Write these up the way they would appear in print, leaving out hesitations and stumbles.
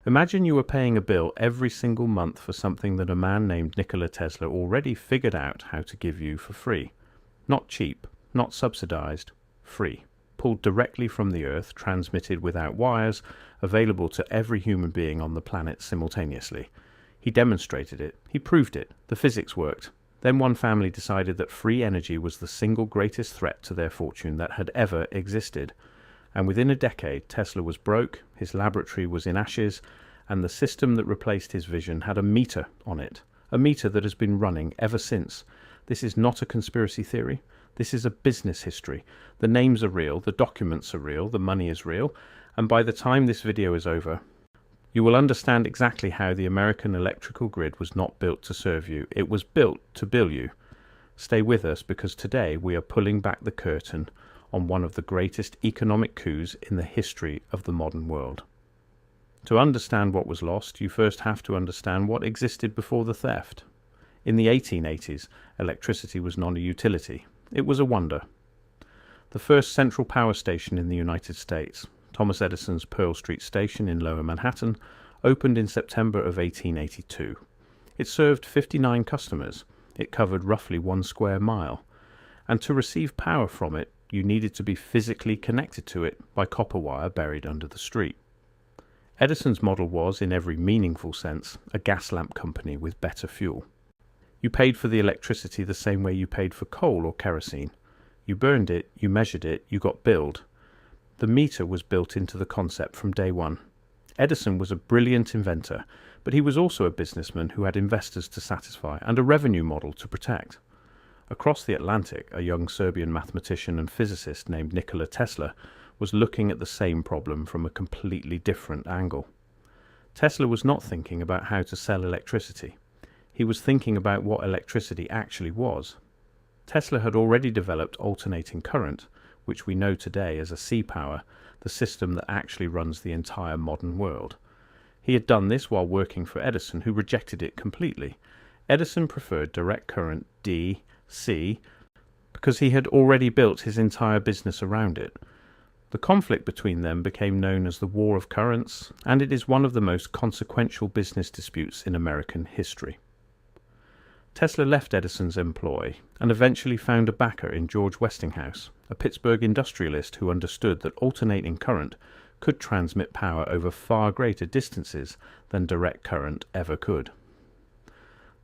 Imagine you were paying a bill every single month for something that a man named Nikola Tesla already figured out how to give you for free. Not cheap, not subsidized, free. Pulled directly from the earth, transmitted without wires, available to every human being on the planet simultaneously. He demonstrated it. He proved it. The physics worked. Then one family decided that free energy was the single greatest threat to their fortune that had ever existed. And within a decade, Tesla was broke, his laboratory was in ashes, and the system that replaced his vision had a meter on it. A meter that has been running ever since. This is not a conspiracy theory. This is a business history. The names are real, the documents are real, the money is real, and by the time this video is over, you will understand exactly how the American electrical grid was not built to serve you. It was built to bill you. Stay with us, because today we are pulling back the curtain on one of the greatest economic coups in the history of the modern world. To understand what was lost, you first have to understand what existed before the theft. In the 1880s, electricity was not a utility. It was a wonder. The first central power station in the United States, Thomas Edison's Pearl Street Station in Lower Manhattan, opened in September of 1882. It served 59 customers. It covered roughly 1 square mile. And to receive power from it, you needed to be physically connected to it by copper wire buried under the street. Edison's model was, in every meaningful sense, a gas lamp company with better fuel. You paid for the electricity the same way you paid for coal or kerosene. You burned it, you measured it, you got billed. The meter was built into the concept from day one. Edison was a brilliant inventor, but he was also a businessman who had investors to satisfy and a revenue model to protect. Across the Atlantic, a young Serbian mathematician and physicist named Nikola Tesla was looking at the same problem from a completely different angle. Tesla was not thinking about how to sell electricity. He was thinking about what electricity actually was. Tesla had already developed alternating current, which we know today as a C-power, the system that actually runs the entire modern world. He had done this while working for Edison, who rejected it completely. Edison preferred direct current, DC, because he had already built his entire business around it. The conflict between them became known as the War of Currents, and it is one of the most consequential business disputes in American history. Tesla left Edison's employ and eventually found a backer in George Westinghouse, a Pittsburgh industrialist who understood that alternating current could transmit power over far greater distances than direct current ever could.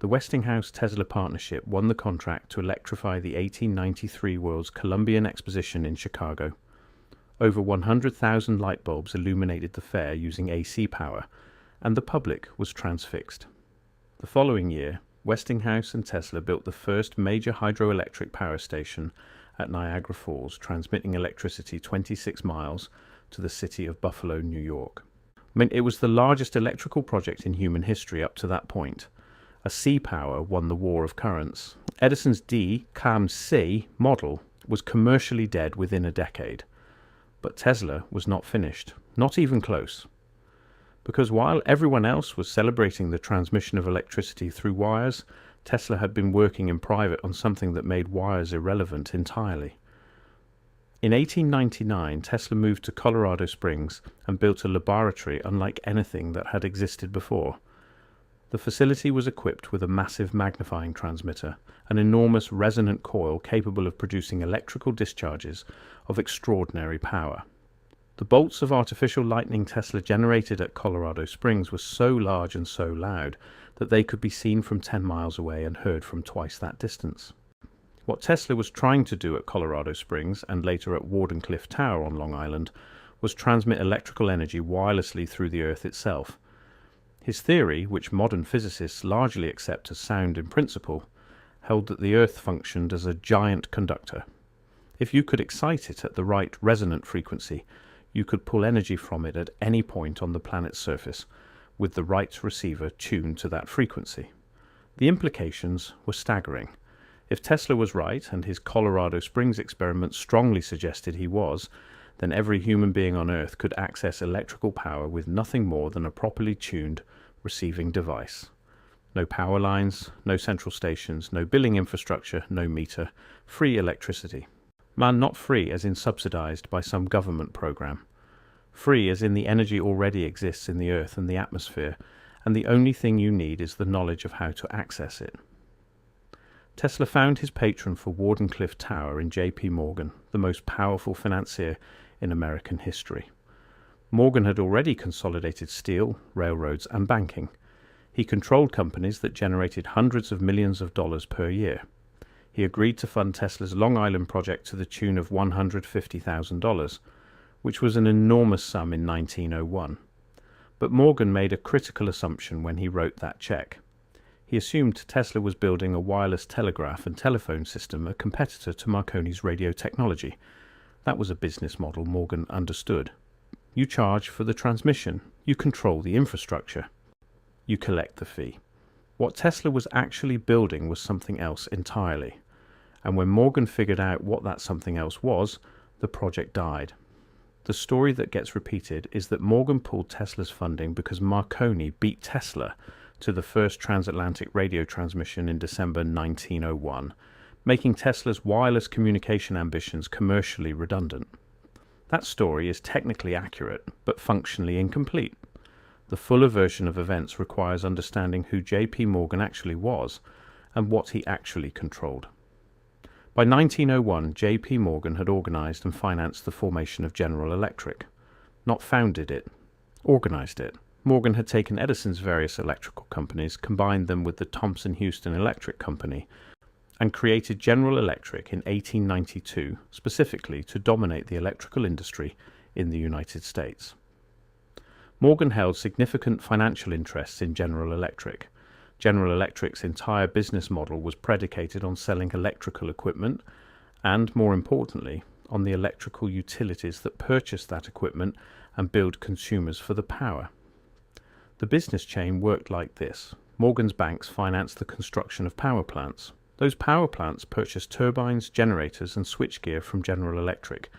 The Westinghouse-Tesla partnership won the contract to electrify the 1893 World's Columbian Exposition in Chicago. Over 100,000 light bulbs illuminated the fair using AC power, and the public was transfixed. The following year, Westinghouse and Tesla built the first major hydroelectric power station at Niagara Falls, transmitting electricity 26 miles to the city of Buffalo, New York. It was the largest electrical project in human history up to that point. A C-power won the War of Currents. Edison's D-CAM-C model was commercially dead within a decade. But Tesla was not finished, not even close. Because while everyone else was celebrating the transmission of electricity through wires, Tesla had been working in private on something that made wires irrelevant entirely. In 1899, Tesla moved to Colorado Springs and built a laboratory unlike anything that had existed before. The facility was equipped with a massive magnifying transmitter, an enormous resonant coil capable of producing electrical discharges of extraordinary power. The bolts of artificial lightning Tesla generated at Colorado Springs were so large and so loud that they could be seen from 10 miles away and heard from twice that distance. What Tesla was trying to do at Colorado Springs and later at Wardenclyffe Tower on Long Island was transmit electrical energy wirelessly through the Earth itself. His theory, which modern physicists largely accept as sound in principle, held that the Earth functioned as a giant conductor. If you could excite it at the right resonant frequency, you could pull energy from it at any point on the planet's surface, with the right receiver tuned to that frequency. The implications were staggering. If Tesla was right, and his Colorado Springs experiment strongly suggested he was, then every human being on Earth could access electrical power with nothing more than a properly tuned receiving device. No power lines, no central stations, no billing infrastructure, no meter, free electricity. Man, not free as in subsidized by some government program. Free as in the energy already exists in the earth and the atmosphere, and the only thing you need is the knowledge of how to access it. Tesla found his patron for Wardenclyffe Tower in J.P. Morgan, the most powerful financier in American history. Morgan had already consolidated steel, railroads, and banking. He controlled companies that generated hundreds of millions of dollars per year. He agreed to fund Tesla's Long Island project to the tune of $150,000, which was an enormous sum in 1901. But Morgan made a critical assumption when he wrote that check. He assumed Tesla was building a wireless telegraph and telephone system, a competitor to Marconi's radio technology. That was a business model Morgan understood. You charge for the transmission. You control the infrastructure. You collect the fee. What Tesla was actually building was something else entirely. And when Morgan figured out what that something else was, the project died. The story that gets repeated is that Morgan pulled Tesla's funding because Marconi beat Tesla to the first transatlantic radio transmission in December 1901, making Tesla's wireless communication ambitions commercially redundant. That story is technically accurate, but functionally incomplete. The fuller version of events requires understanding who J.P. Morgan actually was and what he actually controlled. By 1901, J.P. Morgan had organized and financed the formation of General Electric. Not founded it, organized it. Morgan had taken Edison's various electrical companies, combined them with the Thomson-Houston Electric Company, and created General Electric in 1892, specifically to dominate the electrical industry in the United States. Morgan held significant financial interests in General Electric. General Electric's entire business model was predicated on selling electrical equipment and, more importantly, on the electrical utilities that purchased that equipment and billed consumers for the power. The business chain worked like this. Morgan's banks financed the construction of power plants. Those power plants purchased turbines, generators, and switchgear from General Electric,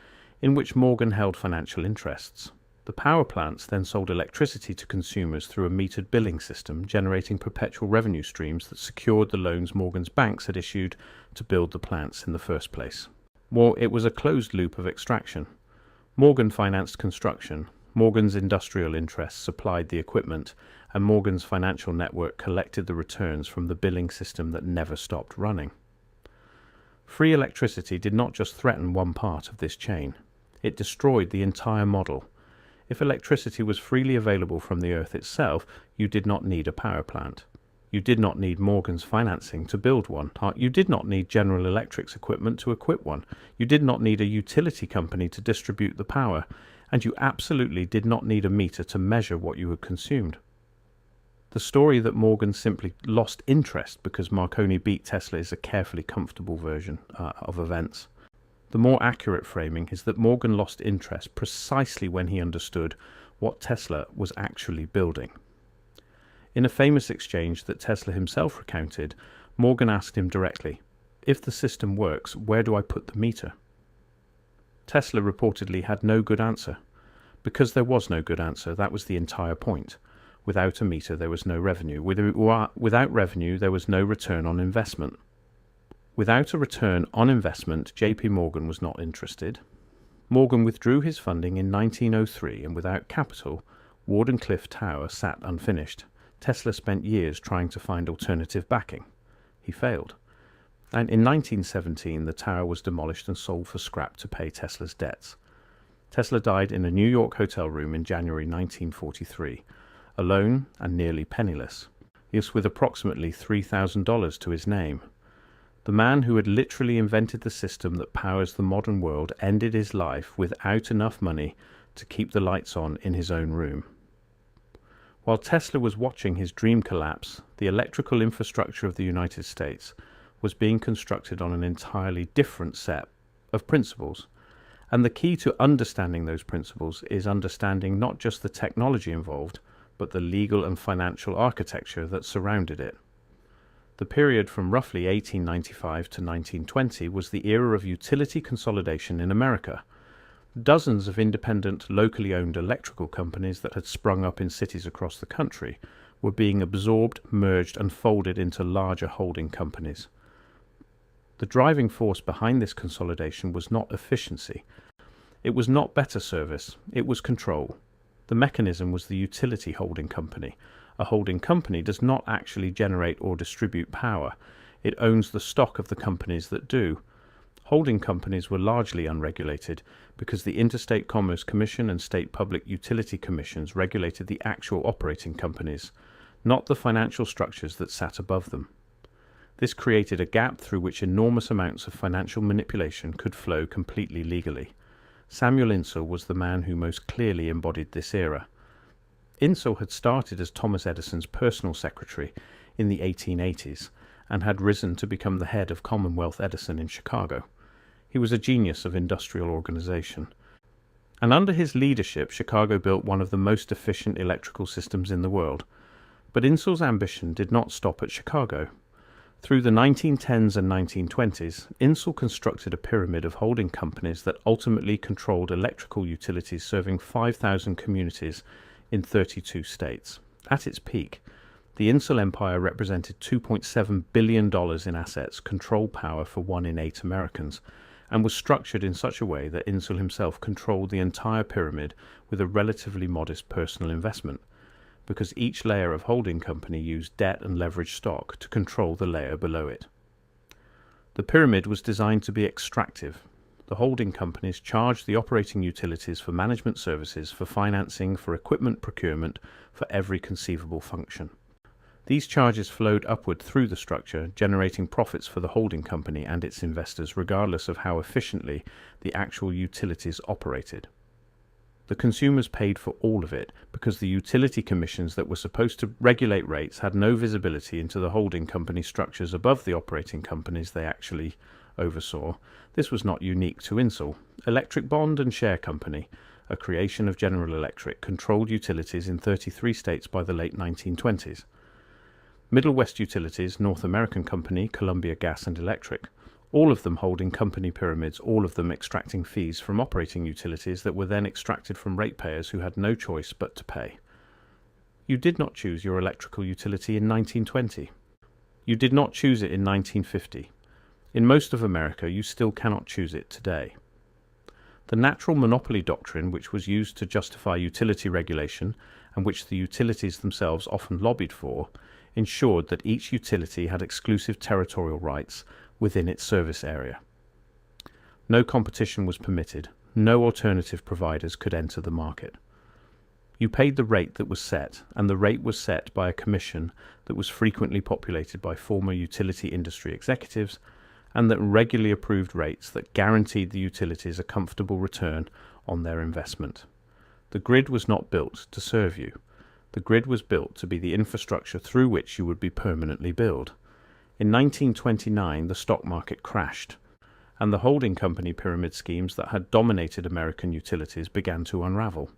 in which Morgan held financial interests. The power plants then sold electricity to consumers through a metered billing system, generating perpetual revenue streams that secured the loans Morgan's banks had issued to build the plants in the first place. It was a closed loop of extraction. Morgan financed construction, Morgan's industrial interests supplied the equipment, and Morgan's financial network collected the returns from the billing system that never stopped running. Free electricity did not just threaten one part of this chain. It destroyed the entire model. If electricity was freely available from the earth itself, you did not need a power plant. You did not need Morgan's financing to build one. You did not need General Electric's equipment to equip one. You did not need a utility company to distribute the power. And you absolutely did not need a meter to measure what you had consumed. The story that Morgan simply lost interest because Marconi beat Tesla is a carefully comfortable version of events. The more accurate framing is that Morgan lost interest precisely when he understood what Tesla was actually building. In a famous exchange that Tesla himself recounted, Morgan asked him directly, "If the system works, where do I put the meter?" Tesla reportedly had no good answer. Because there was no good answer, that was the entire point. Without a meter, there was no revenue. Without revenue, there was no return on investment. Without a return on investment, J.P. Morgan was not interested. Morgan withdrew his funding in 1903, and without capital, Wardenclyffe Tower sat unfinished. Tesla spent years trying to find alternative backing. He failed. And in 1917, the tower was demolished and sold for scrap to pay Tesla's debts. Tesla died in a New York hotel room in January 1943, alone and nearly penniless. Yes, with approximately $3,000 to his name. The man who had literally invented the system that powers the modern world ended his life without enough money to keep the lights on in his own room. While Tesla was watching his dream collapse, the electrical infrastructure of the United States was being constructed on an entirely different set of principles. And the key to understanding those principles is understanding not just the technology involved, but the legal and financial architecture that surrounded it. The period from roughly 1895 to 1920 was the era of utility consolidation in America. Dozens of independent, locally owned electrical companies that had sprung up in cities across the country were being absorbed, merged, and folded into larger holding companies. The driving force behind this consolidation was not efficiency. It was not better service, it was control. The mechanism was the utility holding company. A holding company does not actually generate or distribute power. It owns the stock of the companies that do. Holding companies were largely unregulated because the Interstate Commerce Commission and state public utility commissions regulated the actual operating companies, not the financial structures that sat above them. This created a gap through which enormous amounts of financial manipulation could flow completely legally. Samuel Insull was the man who most clearly embodied this era. Insull had started as Thomas Edison's personal secretary in the 1880s and had risen to become the head of Commonwealth Edison in Chicago. He was a genius of industrial organization. And under his leadership, Chicago built one of the most efficient electrical systems in the world. But Insull's ambition did not stop at Chicago. Through the 1910s and 1920s, Insull constructed a pyramid of holding companies that ultimately controlled electrical utilities serving 5,000 communities in 32 states. At its peak, the Insull empire represented $2.7 billion in assets, control power for 1 in 8 Americans, and was structured in such a way that Insull himself controlled the entire pyramid with a relatively modest personal investment, because each layer of holding company used debt and leveraged stock to control the layer below it. The pyramid was designed to be extractive. The holding companies charged the operating utilities for management services, for financing, for equipment procurement, for every conceivable function. These charges flowed upward through the structure, generating profits for the holding company and its investors, regardless of how efficiently the actual utilities operated. The consumers paid for all of it because the utility commissions that were supposed to regulate rates had no visibility into the holding company structures above the operating companies they actually oversaw. This was not unique to Insull. Electric Bond and Share Company, a creation of General Electric, controlled utilities in 33 states by the late 1920s. Middle West Utilities, North American Company, Columbia Gas and Electric, all of them holding company pyramids, all of them extracting fees from operating utilities that were then extracted from ratepayers who had no choice but to pay. You did not choose your electrical utility in 1920. You did not choose it in 1950. In most of America, you still cannot choose it today. The natural monopoly doctrine, which was used to justify utility regulation and which the utilities themselves often lobbied for, ensured that each utility had exclusive territorial rights within its service area. No competition was permitted. No alternative providers could enter the market. You paid the rate that was set, and the rate was set by a commission that was frequently populated by former utility industry executives and that regularly approved rates that guaranteed the utilities a comfortable return on their investment. The grid was not built to serve you. The grid was built to be the infrastructure through which you would be permanently billed. In 1929, the stock market crashed, and the holding company pyramid schemes that had dominated American utilities began to unravel.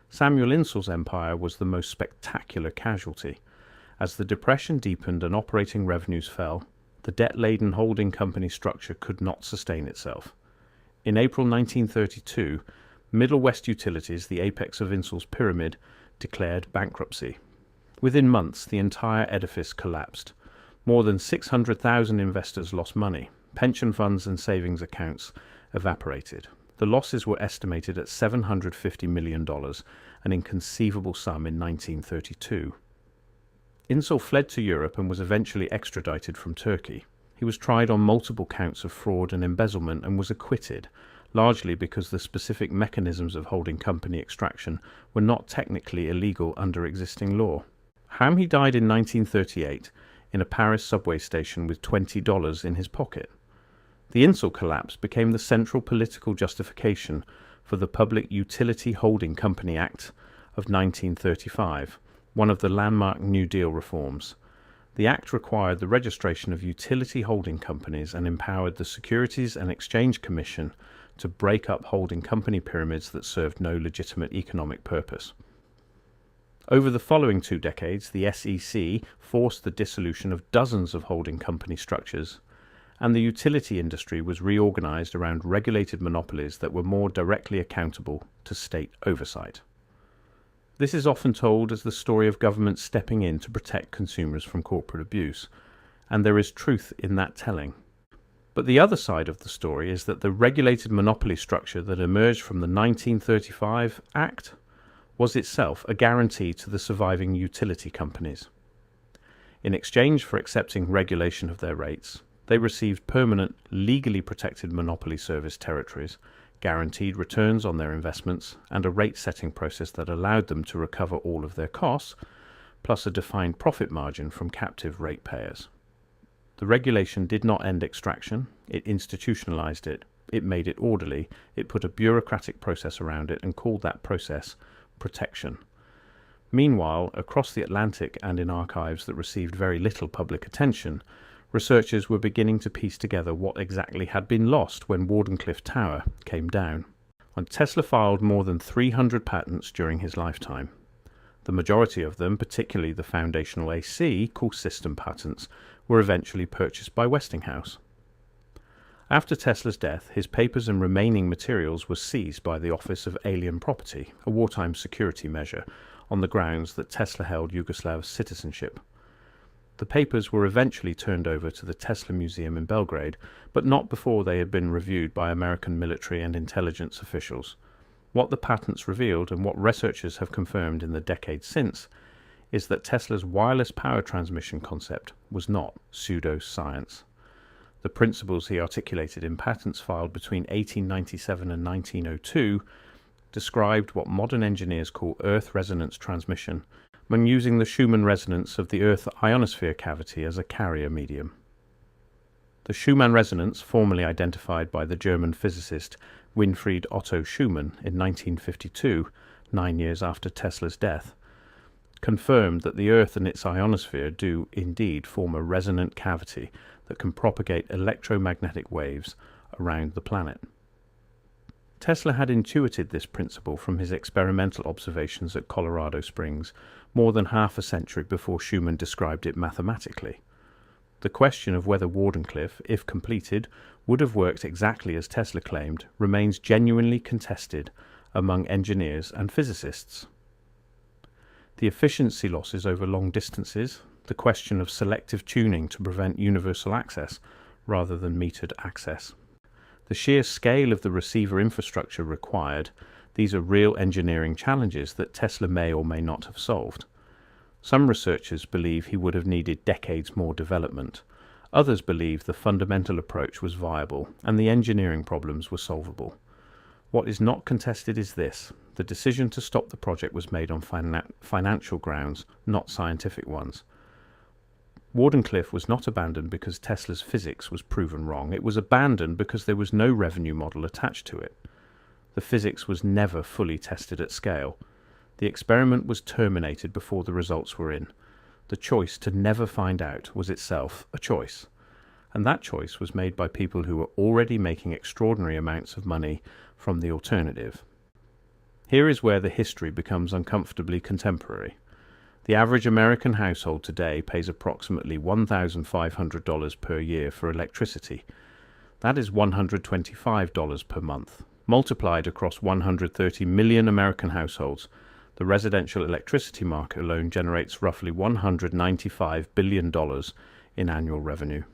Samuel Insull's empire was the most spectacular casualty. As the Depression deepened and operating revenues fell, the debt-laden holding company structure could not sustain itself. In April 1932, Middle West Utilities, the apex of Insull's pyramid, declared bankruptcy. Within months, the entire edifice collapsed. More than 600,000 investors lost money. Pension funds and savings accounts evaporated. The losses were estimated at $750 million, an inconceivable sum in 1932. Insull fled to Europe and was eventually extradited from Turkey. He was tried on multiple counts of fraud and embezzlement and was acquitted, largely because the specific mechanisms of holding company extraction were not technically illegal under existing law. He died in 1938 in a Paris subway station with $20 in his pocket. The Insull collapse became the central political justification for the Public Utility Holding Company Act of 1935, one of the landmark New Deal reforms. The Act required the registration of utility holding companies and empowered the Securities and Exchange Commission to break up holding company pyramids that served no legitimate economic purpose. Over the following 2 decades, the SEC forced the dissolution of dozens of holding company structures, and the utility industry was reorganized around regulated monopolies that were more directly accountable to state oversight. This is often told as the story of government stepping in to protect consumers from corporate abuse, and there is truth in that telling. But the other side of the story is that the regulated monopoly structure that emerged from the 1935 Act was itself a guarantee to the surviving utility companies. In exchange for accepting regulation of their rates, they received permanent, legally protected monopoly service territories, guaranteed returns on their investments, and a rate-setting process that allowed them to recover all of their costs, plus a defined profit margin from captive ratepayers. The regulation did not end extraction, it institutionalized it, it made it orderly, it put a bureaucratic process around it and called that process protection. Meanwhile, across the Atlantic and in archives that received very little public attention, researchers were beginning to piece together what exactly had been lost when Wardenclyffe Tower came down. And Tesla filed more than 300 patents during his lifetime. The majority of them, particularly the foundational AC, called system patents, were eventually purchased by Westinghouse. After Tesla's death, his papers and remaining materials were seized by the Office of Alien Property, a wartime security measure, on the grounds that Tesla held Yugoslav citizenship. The papers were eventually turned over to the Tesla Museum in Belgrade, but not before they had been reviewed by American military and intelligence officials. What the patents revealed, and what researchers have confirmed in the decades since, is that Tesla's wireless power transmission concept was not pseudo-science. The principles he articulated in patents filed between 1897 and 1902 described what modern engineers call Earth resonance transmission, when using the Schumann resonance of the Earth ionosphere cavity as a carrier medium. The Schumann resonance, formally identified by the German physicist Winfried Otto Schumann in 1952, 9 years after Tesla's death, confirmed that the Earth and its ionosphere do indeed form a resonant cavity that can propagate electromagnetic waves around the planet. Tesla had intuited this principle from his experimental observations at Colorado Springs more than half a century before Schumann described it mathematically. The question of whether Wardenclyffe, if completed, would have worked exactly as Tesla claimed remains genuinely contested among engineers and physicists. The efficiency losses over long distances, the question of selective tuning to prevent universal access rather than metered access, the sheer scale of the receiver infrastructure required, these are real engineering challenges that Tesla may or may not have solved. Some researchers believe he would have needed decades more development. Others believe the fundamental approach was viable and the engineering problems were solvable. What is not contested is this: the decision to stop the project was made on financial grounds, not scientific ones. Wardenclyffe was not abandoned because Tesla's physics was proven wrong. It was abandoned because there was no revenue model attached to it. The physics was never fully tested at scale. The experiment was terminated before the results were in. The choice to never find out was itself a choice. And that choice was made by people who were already making extraordinary amounts of money from the alternative. Here is where the history becomes uncomfortably contemporary. The average American household today pays approximately $1,500 per year for electricity. That is $125 per month. Multiplied across 130 million American households, the residential electricity market alone generates roughly $195 billion in annual revenue.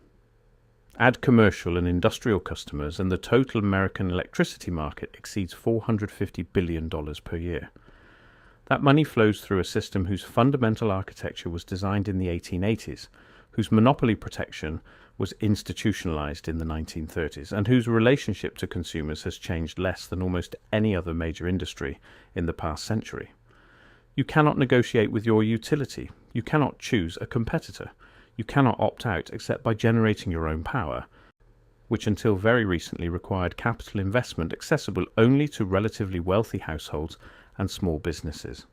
Add commercial and industrial customers, and the total American electricity market exceeds $450 billion per year. That money flows through a system whose fundamental architecture was designed in the 1880s, whose monopoly protection was institutionalized in the 1930s, and whose relationship to consumers has changed less than almost any other major industry in the past century. You cannot negotiate with your utility. You cannot choose a competitor. You cannot opt out except by generating your own power, which until very recently required capital investment accessible only to relatively wealthy households and small businesses.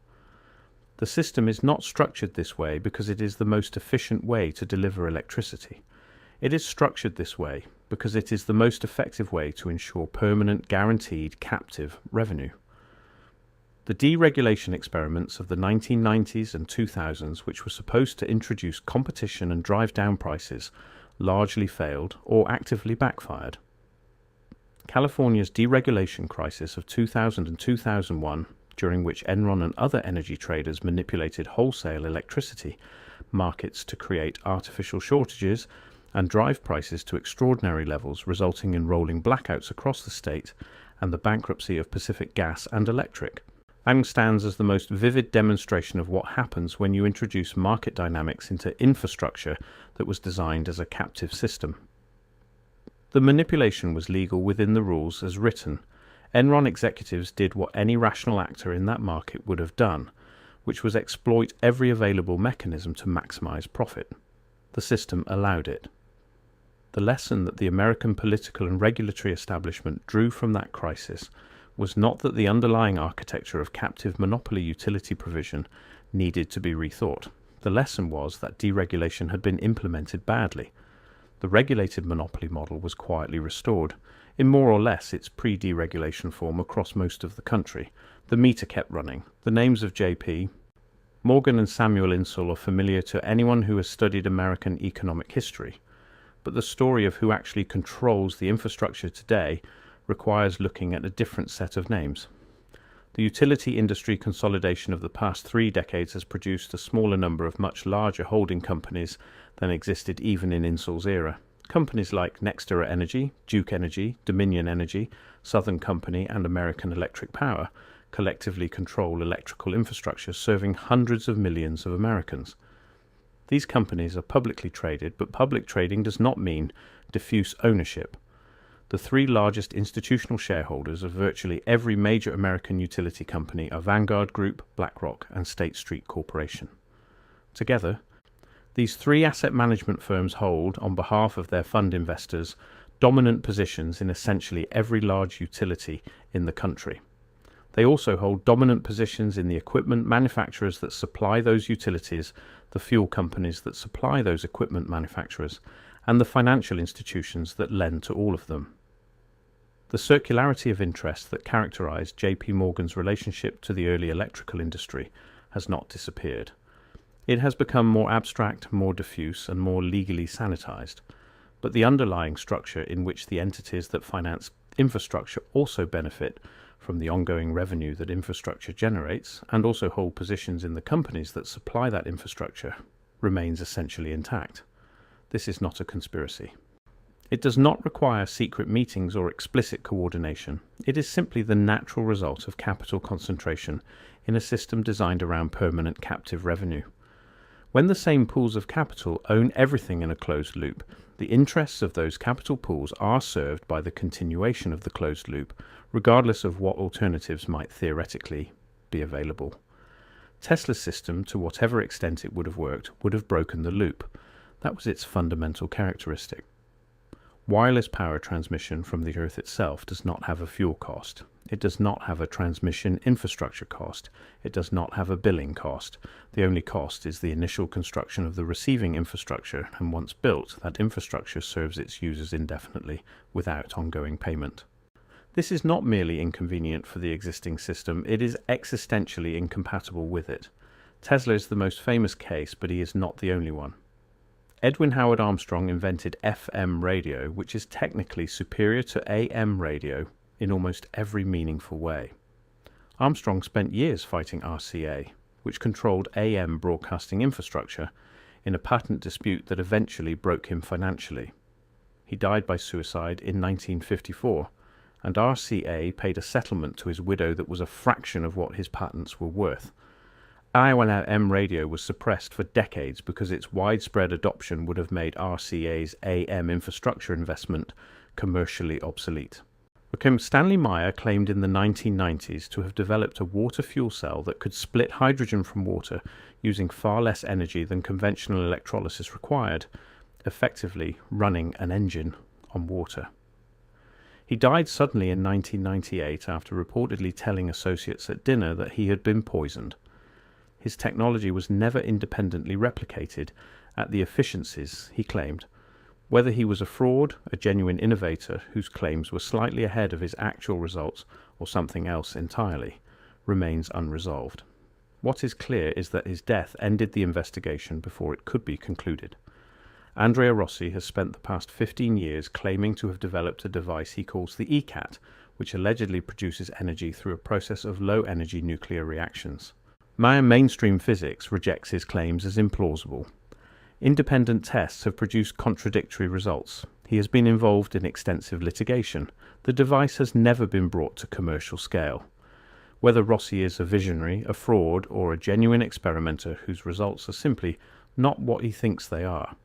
The system is not structured this way because it is the most efficient way to deliver electricity. It is structured this way because it is the most effective way to ensure permanent, guaranteed, captive revenue. The deregulation experiments of the 1990s and 2000s, which were supposed to introduce competition and drive down prices, largely failed or actively backfired. California's deregulation crisis of 2000 and 2001, during which Enron and other energy traders manipulated wholesale electricity markets to create artificial shortages, and drive prices to extraordinary levels, resulting in rolling blackouts across the state and the bankruptcy of Pacific Gas and Electric, and stands as the most vivid demonstration of what happens when you introduce market dynamics into infrastructure that was designed as a captive system. The manipulation was legal within the rules as written. Enron executives did what any rational actor in that market would have done, which was exploit every available mechanism to maximize profit. The system allowed it. The lesson that the American political and regulatory establishment drew from that crisis was not that the underlying architecture of captive monopoly utility provision needed to be rethought. The lesson was that deregulation had been implemented badly. The regulated monopoly model was quietly restored, in more or less its pre-deregulation form across most of the country. The meter kept running. The names of J.P. Morgan and Samuel Insull are familiar to anyone who has studied American economic history, but the story of who actually controls the infrastructure today requires looking at a different set of names. The utility industry consolidation of the past 3 decades has produced a smaller number of much larger holding companies than existed even in Insull's era. Companies like NextEra Energy, Duke Energy, Dominion Energy, Southern Company, and American Electric Power collectively control electrical infrastructure serving hundreds of millions of Americans. These companies are publicly traded, but public trading does not mean diffuse ownership. The 3 largest institutional shareholders of virtually every major American utility company are Vanguard Group, BlackRock, and State Street Corporation. Together, these 3 asset management firms hold, on behalf of their fund investors, dominant positions in essentially every large utility in the country. They also hold dominant positions in the equipment manufacturers that supply those utilities, the fuel companies that supply those equipment manufacturers, and the financial institutions that lend to all of them. The circularity of interest that characterized J.P. Morgan's relationship to the early electrical industry has not disappeared. It has become more abstract, more diffuse, and more legally sanitized, but the underlying structure in which the entities that finance infrastructure also benefit from the ongoing revenue that infrastructure generates, and also hold positions in the companies that supply that infrastructure, remains essentially intact. This is not a conspiracy. It does not require secret meetings or explicit coordination. It is simply the natural result of capital concentration in a system designed around permanent captive revenue. When the same pools of capital own everything in a closed loop, the interests of those capital pools are served by the continuation of the closed loop, regardless of what alternatives might theoretically be available. Tesla's system, to whatever extent it would have worked, would have broken the loop. That was its fundamental characteristic. Wireless power transmission from the Earth itself does not have a fuel cost. It does not have a transmission infrastructure cost. It does not have a billing cost. The only cost is the initial construction of the receiving infrastructure, and once built, that infrastructure serves its users indefinitely, without ongoing payment. This is not merely inconvenient for the existing system, it is existentially incompatible with it. Tesla is the most famous case, but he is not the only one. Edwin Howard Armstrong invented FM radio, which is technically superior to AM radio in almost every meaningful way. Armstrong spent years fighting RCA, which controlled AM broadcasting infrastructure, in a patent dispute that eventually broke him financially. He died by suicide in 1954, and RCA paid a settlement to his widow that was a fraction of what his patents were worth. AM radio was suppressed for decades because its widespread adoption would have made RCA's AM infrastructure investment commercially obsolete. Stanley Meyer claimed in the 1990s to have developed a water fuel cell that could split hydrogen from water using far less energy than conventional electrolysis required, effectively running an engine on water. He died suddenly in 1998 after reportedly telling associates at dinner that he had been poisoned. His technology was never independently replicated at the efficiencies he claimed. Whether he was a fraud, a genuine innovator whose claims were slightly ahead of his actual results, or something else entirely, remains unresolved. What is clear is that his death ended the investigation before it could be concluded. Andrea Rossi has spent the past 15 years claiming to have developed a device he calls the ECAT, which allegedly produces energy through a process of low-energy nuclear reactions. Mainstream physics rejects his claims as implausible. Independent tests have produced contradictory results. He has been involved in extensive litigation. The device has never been brought to commercial scale. Whether Rossi is a visionary, a fraud, or a genuine experimenter whose results are simply not what he thinks they are.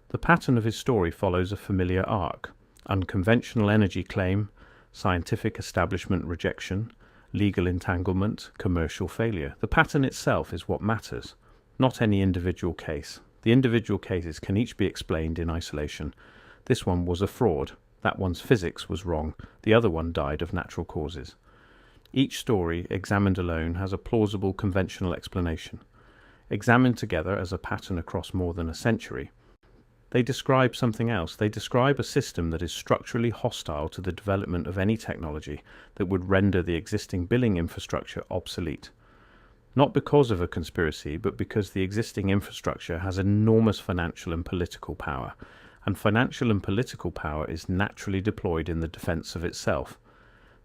The pattern of his story follows a familiar arc: unconventional energy claim, scientific establishment rejection, legal entanglement, commercial failure. The pattern itself is what matters, not any individual case. The individual cases can each be explained in isolation. This one was a fraud. That one's physics was wrong. The other one died of natural causes. Each story, examined alone, has a plausible conventional explanation. Examined together as a pattern across more than a century, they describe something else. They describe a system that is structurally hostile to the development of any technology that would render the existing billing infrastructure obsolete. Not because of a conspiracy, but because the existing infrastructure has enormous financial and political power, and financial and political power is naturally deployed in the defense of itself.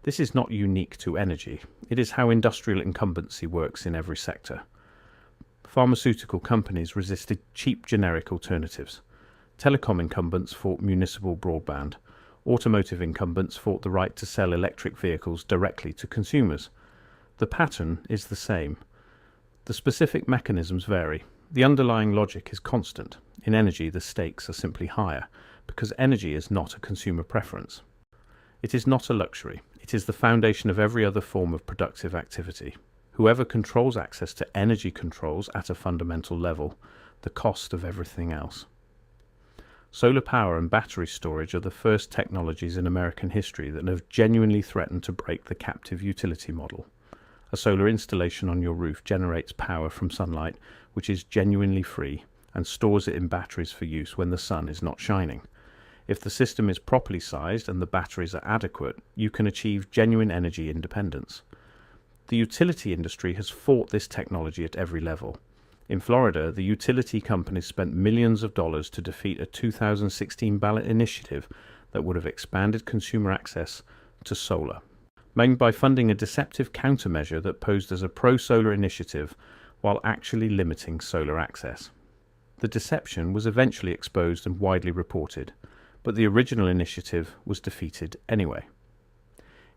This is not unique to energy. It is how industrial incumbency works in every sector. Pharmaceutical companies resisted cheap generic alternatives. Telecom incumbents fought municipal broadband. Automotive incumbents fought the right to sell electric vehicles directly to consumers. The pattern is the same. The specific mechanisms vary. The underlying logic is constant. In energy, the stakes are simply higher, because energy is not a consumer preference. It is not a luxury. It is the foundation of every other form of productive activity. Whoever controls access to energy controls, at a fundamental level, the cost of everything else. Solar power and battery storage are the first technologies in American history that have genuinely threatened to break the captive utility model. A solar installation on your roof generates power from sunlight, which is genuinely free, and stores it in batteries for use when the sun is not shining. If the system is properly sized and the batteries are adequate, you can achieve genuine energy independence. The utility industry has fought this technology at every level. In Florida, the utility companies spent millions of dollars to defeat a 2016 ballot initiative that would have expanded consumer access to solar, mainly by funding a deceptive countermeasure that posed as a pro-solar initiative while actually limiting solar access. The deception was eventually exposed and widely reported, but the original initiative was defeated anyway.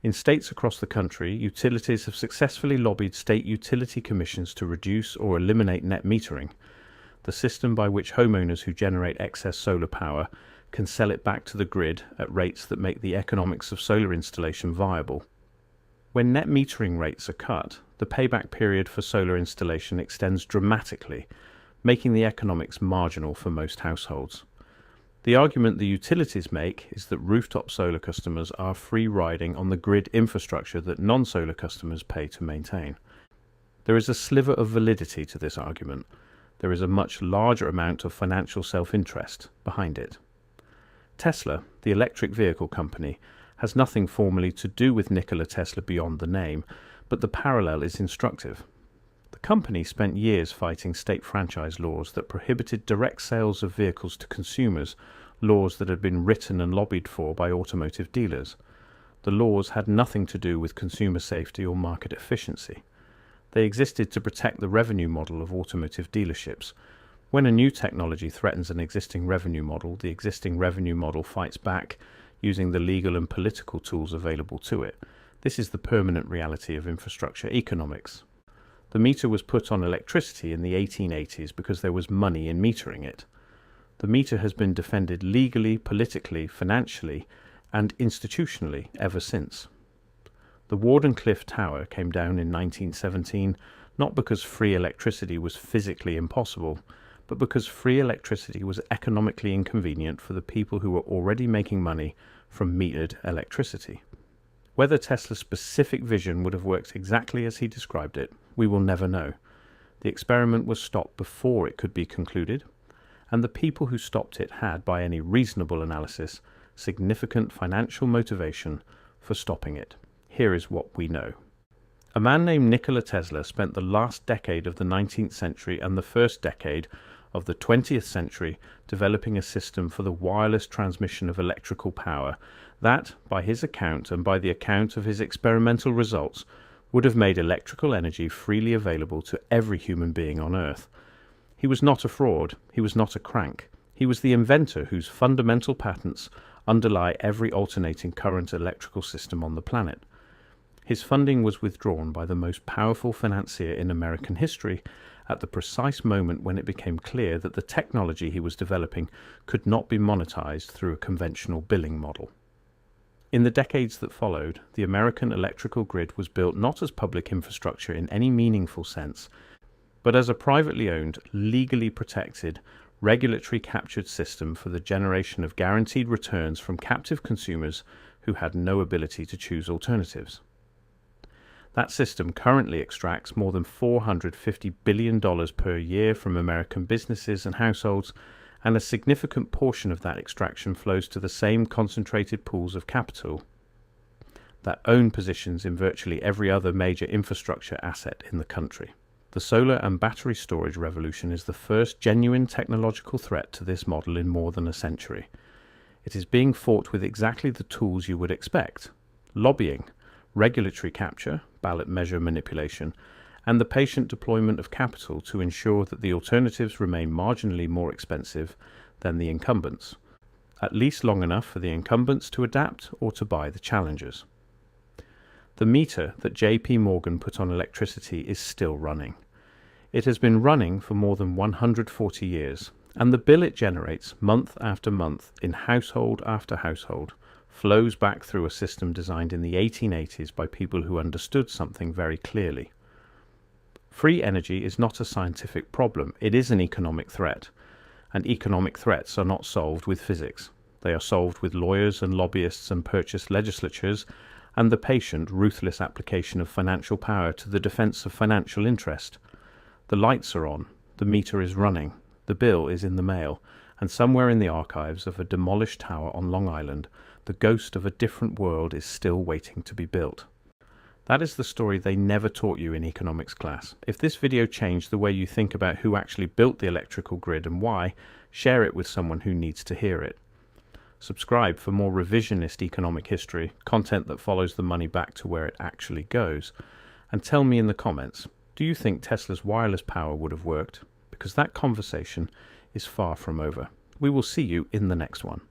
In states across the country, utilities have successfully lobbied state utility commissions to reduce or eliminate net metering, the system by which homeowners who generate excess solar power can sell it back to the grid at rates that make the economics of solar installation viable. When net metering rates are cut, the payback period for solar installation extends dramatically, making the economics marginal for most households. The argument the utilities make is that rooftop solar customers are free riding on the grid infrastructure that non-solar customers pay to maintain. There is a sliver of validity to this argument. There is a much larger amount of financial self-interest behind it. Tesla, the electric vehicle company, has nothing formally to do with Nikola Tesla beyond the name, but the parallel is instructive. The company spent years fighting state franchise laws that prohibited direct sales of vehicles to consumers, laws that had been written and lobbied for by automotive dealers. The laws had nothing to do with consumer safety or market efficiency. They existed to protect the revenue model of automotive dealerships. When a new technology threatens an existing revenue model, the existing revenue model fights back using the legal and political tools available to it. This is the permanent reality of infrastructure economics. The meter was put on electricity in the 1880s because there was money in metering it. The meter has been defended legally, politically, financially, and institutionally ever since. The Wardenclyffe Tower came down in 1917 not because free electricity was physically impossible, but because free electricity was economically inconvenient for the people who were already making money from metered electricity. Whether Tesla's specific vision would have worked exactly as he described it, we will never know. The experiment was stopped before it could be concluded, and the people who stopped it had, by any reasonable analysis, significant financial motivation for stopping it. Here is what we know. A man named Nikola Tesla spent the last decade of the 19th century and the first decade of the 20th century developing a system for the wireless transmission of electrical power that, by his account and by the account of his experimental results, would have made electrical energy freely available to every human being on Earth. He was not a fraud. He was not a crank. He was the inventor whose fundamental patents underlie every alternating current electrical system on the planet. His funding was withdrawn by the most powerful financier in American history at the precise moment when it became clear that the technology he was developing could not be monetized through a conventional billing model. In the decades that followed, the American electrical grid was built not as public infrastructure in any meaningful sense, but as a privately owned, legally protected, regulatory captured system for the generation of guaranteed returns from captive consumers who had no ability to choose alternatives. That system currently extracts more than $450 billion per year from American businesses and households, and a significant portion of that extraction flows to the same concentrated pools of capital that own positions in virtually every other major infrastructure asset in the country. The solar and battery storage revolution is the first genuine technological threat to this model in more than a century. It is being fought with exactly the tools you would expect: lobbying, regulatory capture, ballot measure manipulation, and the patient deployment of capital to ensure that the alternatives remain marginally more expensive than the incumbents, at least long enough for the incumbents to adapt or to buy the challengers. The meter that JP Morgan put on electricity is still running. It has been running for more than 140 years, and the bill it generates month after month in household after household flows back through a system designed in the 1880s by people who understood something very clearly. Free energy is not a scientific problem, it is an economic threat, and economic threats are not solved with physics. They are solved with lawyers and lobbyists and purchased legislatures and the patient, ruthless application of financial power to the defense of financial interest. The lights are on, the meter is running, the bill is in the mail, and somewhere in the archives of a demolished tower on Long Island, the ghost of a different world is still waiting to be built. That is the story they never taught you in economics class. If this video changed the way you think about who actually built the electrical grid and why, share it with someone who needs to hear it. Subscribe for more revisionist economic history, content that follows the money back to where it actually goes. And tell me in the comments, do you think Tesla's wireless power would have worked? Because that conversation is far from over. We will see you in the next one.